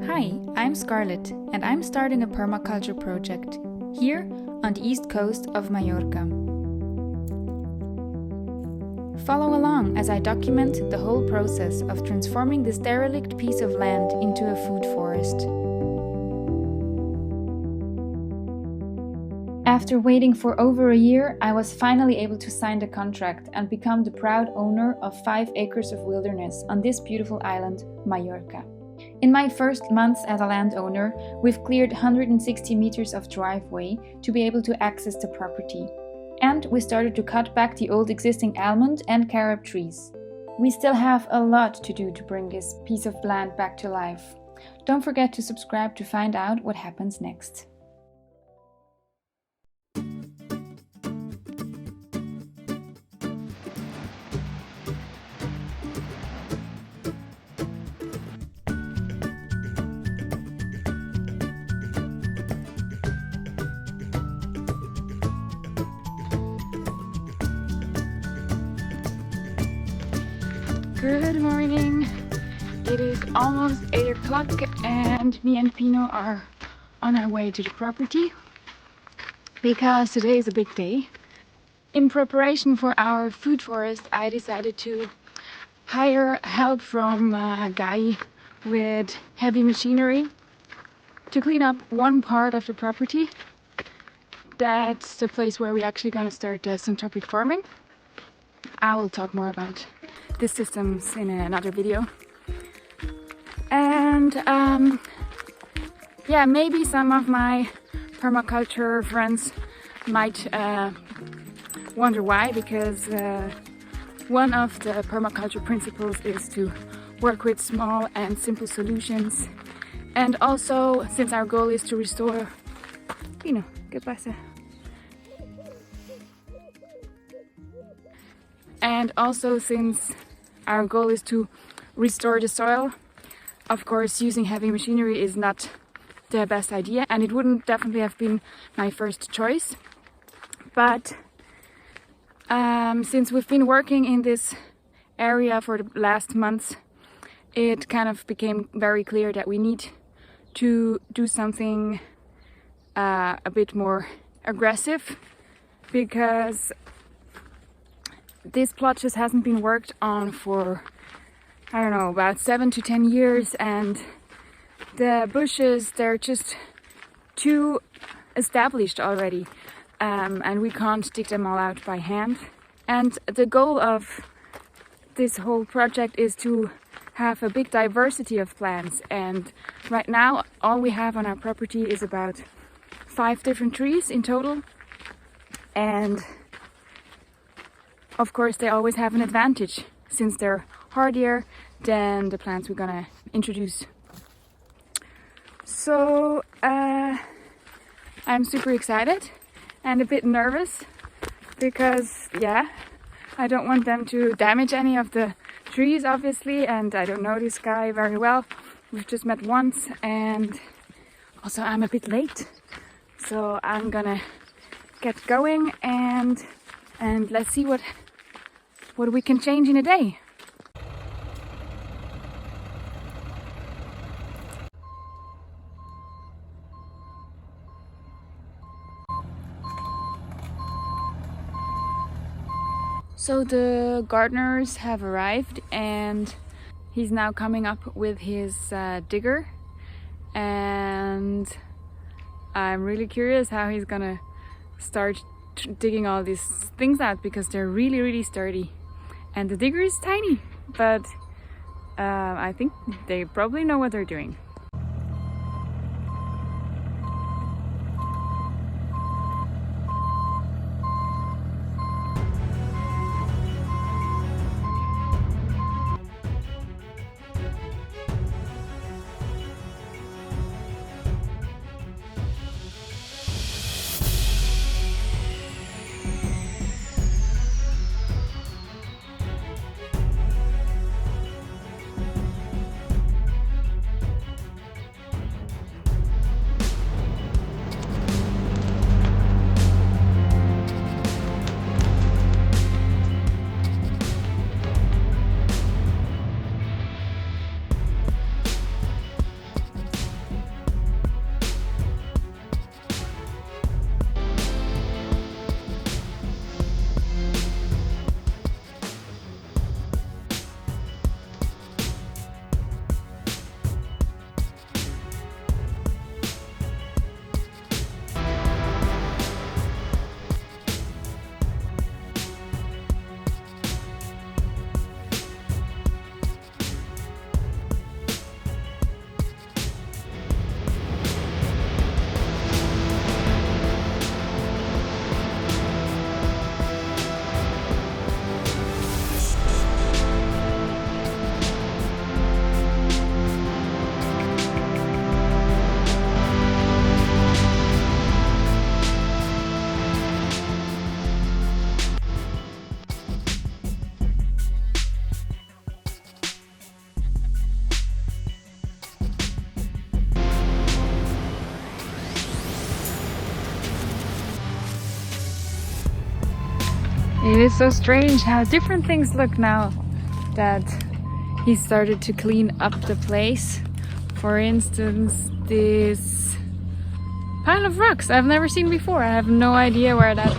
Hi, I'm Scarlett, and I'm starting a permaculture project here on the east coast of Mallorca. Follow along as I document the whole process of transforming this derelict piece of land into a food forest. After waiting for over a year, I was finally able to sign the contract and become the proud owner of 5 acres of wilderness on this beautiful island, Mallorca. In my first months as a landowner, we've cleared 160 meters of driveway to be able to access the property. And we started to cut back the old existing almond and carob trees. We still have a lot to do to bring this piece of land back to life. Don't forget to subscribe to find out what happens next. Good morning. It is almost 8 o'clock and me and Pino are on our way to the property because today is a big day. In preparation for our food forest, I decided to hire help from a guy with heavy machinery to clean up one part of the property. That's the place where we're actually going to start syntropic farming. I will talk more about the systems in another video. And yeah, maybe some of my permaculture friends might wonder why, because one of the permaculture principles is to work with small and simple solutions. And also, since our goal is to restore, ¿qué pasa? And also, since our goal is to restore the soil, of course, using heavy machinery is not the best idea, and it wouldn't definitely have been my first choice. But since we've been working in this area for the last months, it kind of became very clear that we need to do something a bit more aggressive, because this plot just hasn't been worked on for, I don't know, about 7 to 10 years, and the bushes, they're just too established already, and we can't dig them all out by hand. And the goal of this whole project is to have a big diversity of plants, and right now all we have on our property is about 5 different trees in total, and of course they always have an advantage since they're hardier than the plants we're gonna introduce. So I'm super excited and a bit nervous because, yeah, I don't want them to damage any of the trees, obviously, and I don't know this guy very well. We've just met once, and also I'm a bit late, so I'm gonna get going and let's see what we can change in a day. So the gardeners have arrived, and he's now coming up with his digger, and I'm really curious how he's gonna start digging all these things out, because they're really, really sturdy. And the digger is tiny, but I think they probably know what they're doing. It is so strange how different things look now that he started to clean up the place. For instance, this pile of rocks I've never seen before. I have no idea where that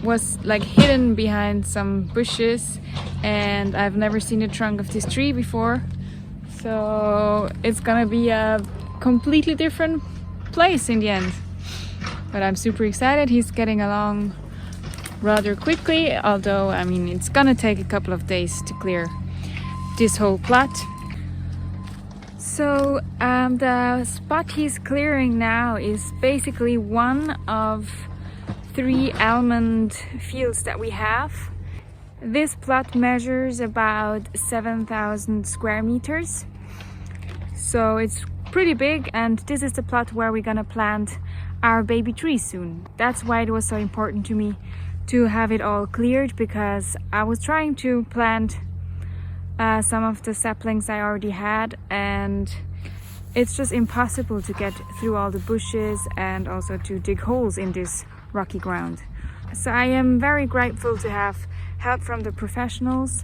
was, like hidden behind some bushes, and I've never seen the trunk of this tree before. So it's gonna be a completely different place in the end. But I'm super excited. He's getting along rather quickly, although I mean it's gonna take a couple of days to clear this whole plot. So the spot he's clearing now is basically one of 3 almond fields that we have. This plot measures about 7,000 square meters, so it's pretty big, and this is the plot where we're gonna plant our baby trees soon. That's why it was so important to me to have it all cleared, because I was trying to plant some of the saplings I already had, and it's just impossible to get through all the bushes and also to dig holes in this rocky ground. So I am very grateful to have help from the professionals,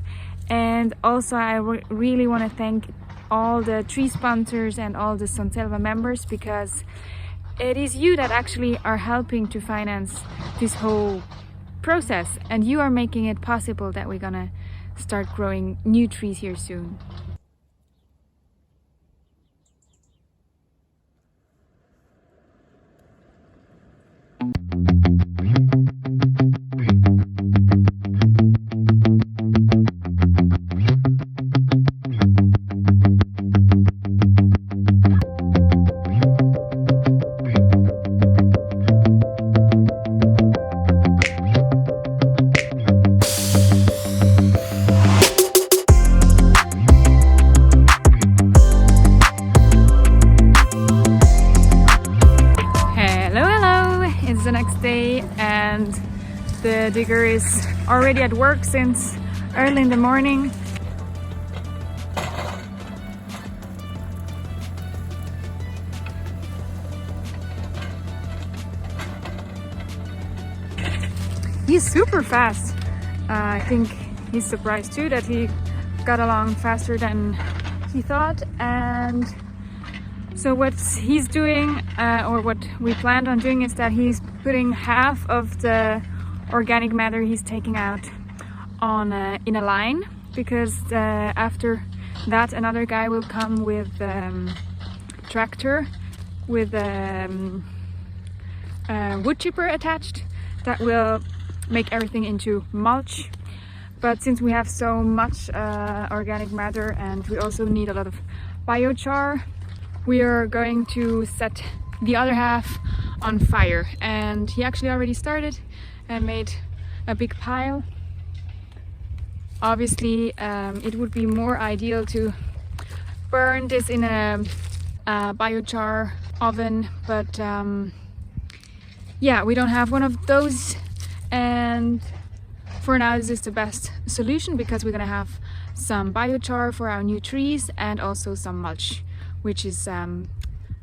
and also I really want to thank all the tree sponsors and all the Sonselva members, because it is you that actually are helping to finance this whole process, and you are making it possible that we're gonna start growing new trees here soon. It's the next day and the digger is already at work since early in the morning. He's super fast. I think he's surprised too that he got along faster than he thought. And so what he's doing, or what we planned on doing, is that he's putting half of the organic matter he's taking out on in a line, because after that another guy will come with tractor with wood chipper attached that will make everything into mulch. But since we have so much organic matter and we also need a lot of biochar, we are going to set the other half on fire. And he actually already started and made a big pile. Obviously it would be more ideal to burn this in a biochar oven, but yeah, we don't have one of those, and for now this is the best solution, because we're gonna have some biochar for our new trees and also some mulch, which is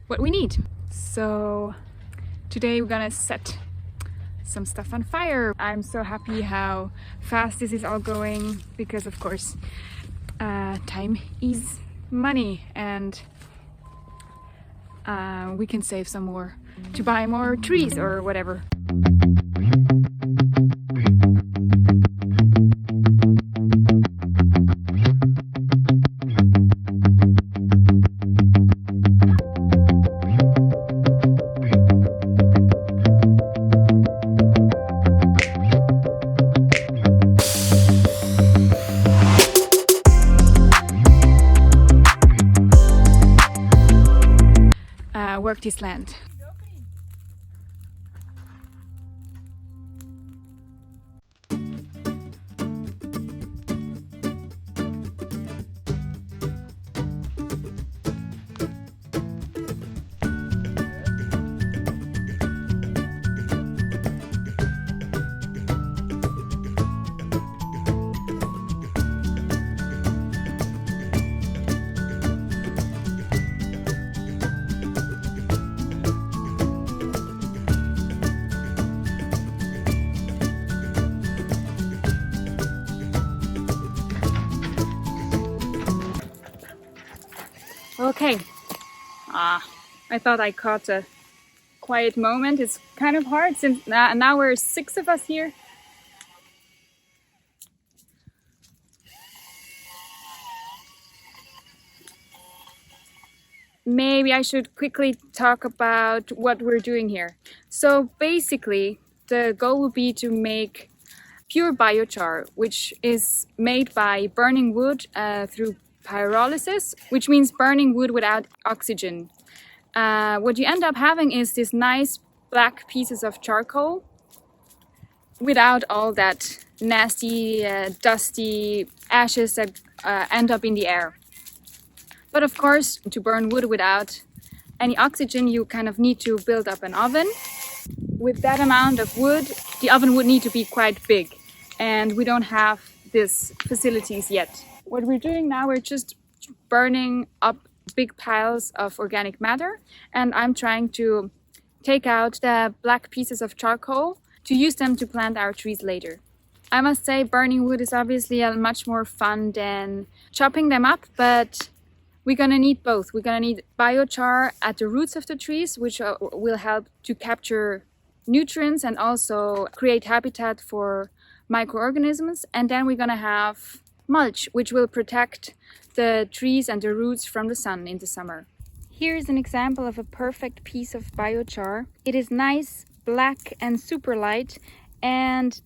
what we need. So today we're gonna set some stuff on fire. I'm so happy how fast this is all going, because of course time is money, and we can save some more to buy more trees or whatever. Work this land. Okay. I thought I caught a quiet moment. It's kind of hard since now we're 6 of us here. Maybe I should quickly talk about what we're doing here. So basically, the goal would be to make pure biochar, which is made by burning wood through pyrolysis, which means burning wood without oxygen. What you end up having is these nice black pieces of charcoal without all that nasty, dusty ashes that end up in the air. But of course, to burn wood without any oxygen, you kind of need to build up an oven. With that amount of wood, the oven would need to be quite big, and we don't have these facilities yet. What we're doing now, we're just burning up big piles of organic matter, and I'm trying to take out the black pieces of charcoal to use them to plant our trees later. I must say, burning wood is obviously much more fun than chopping them up, but we're gonna need both. We're gonna need biochar at the roots of the trees, which will help to capture nutrients and also create habitat for microorganisms. And then we're gonna have mulch, which will protect the trees and the roots from the sun in the summer. Here is an example of a perfect piece of biochar. It is nice, black and super light, and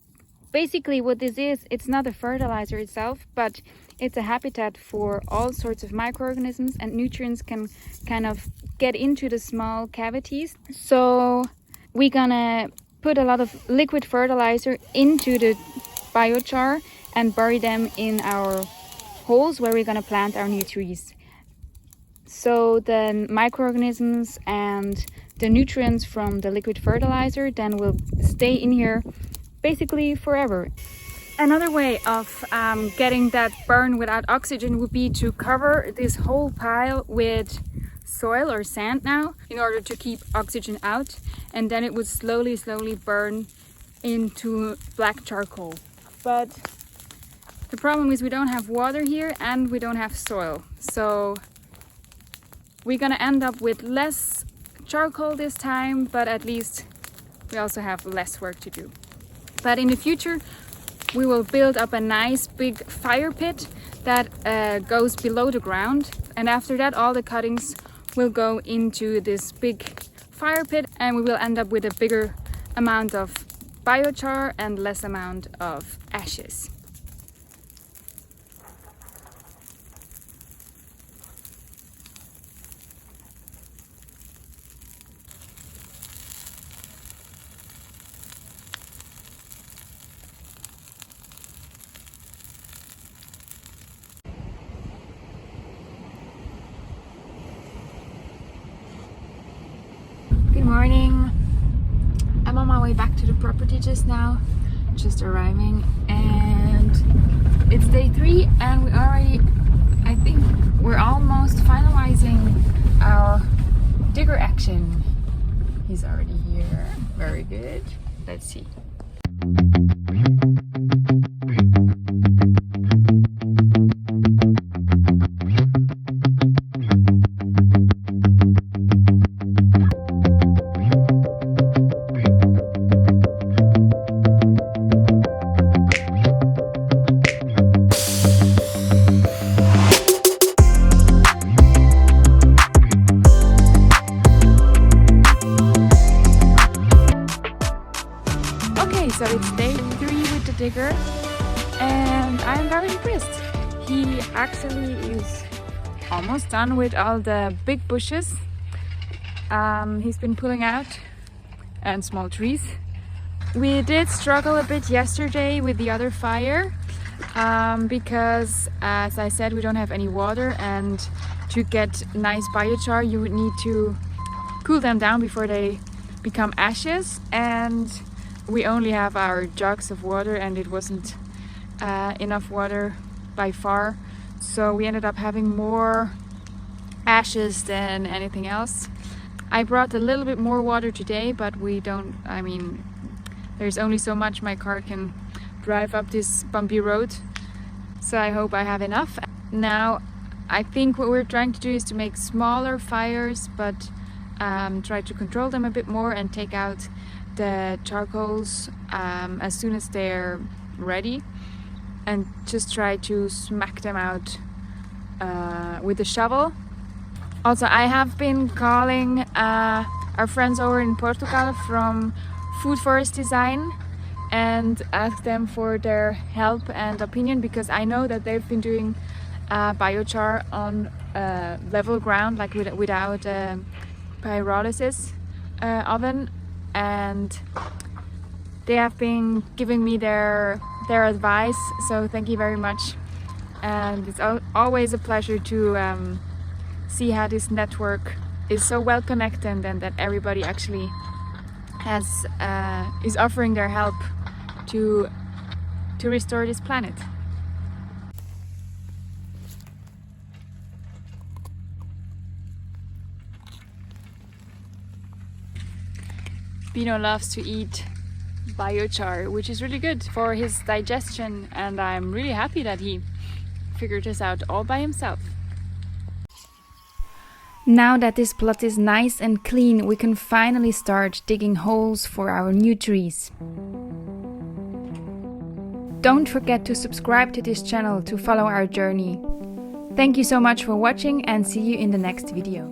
basically what this is, it's not a fertilizer itself, but it's a habitat for all sorts of microorganisms, and nutrients can kind of get into the small cavities. So we're gonna put a lot of liquid fertilizer into the biochar and bury them in our holes where we're gonna plant our new trees. So the microorganisms and the nutrients from the liquid fertilizer then will stay in here basically forever. Another way of getting that burn without oxygen would be to cover this whole pile with soil or sand now in order to keep oxygen out, and then it would slowly burn into black charcoal. But the problem is we don't have water here and we don't have soil, so we're gonna end up with less charcoal this time, but at least we also have less work to do. But in the future we will build up a nice big fire pit that goes below the ground, and after that all the cuttings will go into this big fire pit, and we will end up with a bigger amount of biochar and less amount of ashes. Good morning. I'm on my way back to the property just now, just arriving, and it's day 3 and I think we're almost finalizing our digger action. He's already here. Very good. Let's see. So it's day 3 with the digger, and I'm very impressed. He actually is almost done with all the big bushes. He's been pulling out, and small trees. We did struggle a bit yesterday with the other fire because, as I said, we don't have any water, and to get nice biochar you would need to cool them down before they become ashes, and we only have our jugs of water, and it wasn't enough water by far, so we ended up having more ashes than anything else. I brought a little bit more water today, but there's only so much my car can drive up this bumpy road, so I hope I have enough. Now I think what we're trying to do is to make smaller fires, but try to control them a bit more and take out the charcoals as soon as they're ready, and just try to smack them out with a shovel. Also, I have been calling our friends over in Portugal from Food Forest Design and ask them for their help and opinion, because I know that they've been doing biochar on level ground, like without pyrolysis oven, and they have been giving me their advice, so thank you very much. And it's always a pleasure to see how this network is so well connected, and that everybody actually is offering their help to restore this planet. Bino loves to eat biochar, which is really good for his digestion, and I'm really happy that he figured this out all by himself. Now that this plot is nice and clean, we can finally start digging holes for our new trees. Don't forget to subscribe to this channel to follow our journey. Thank you so much for watching, and see you in the next video.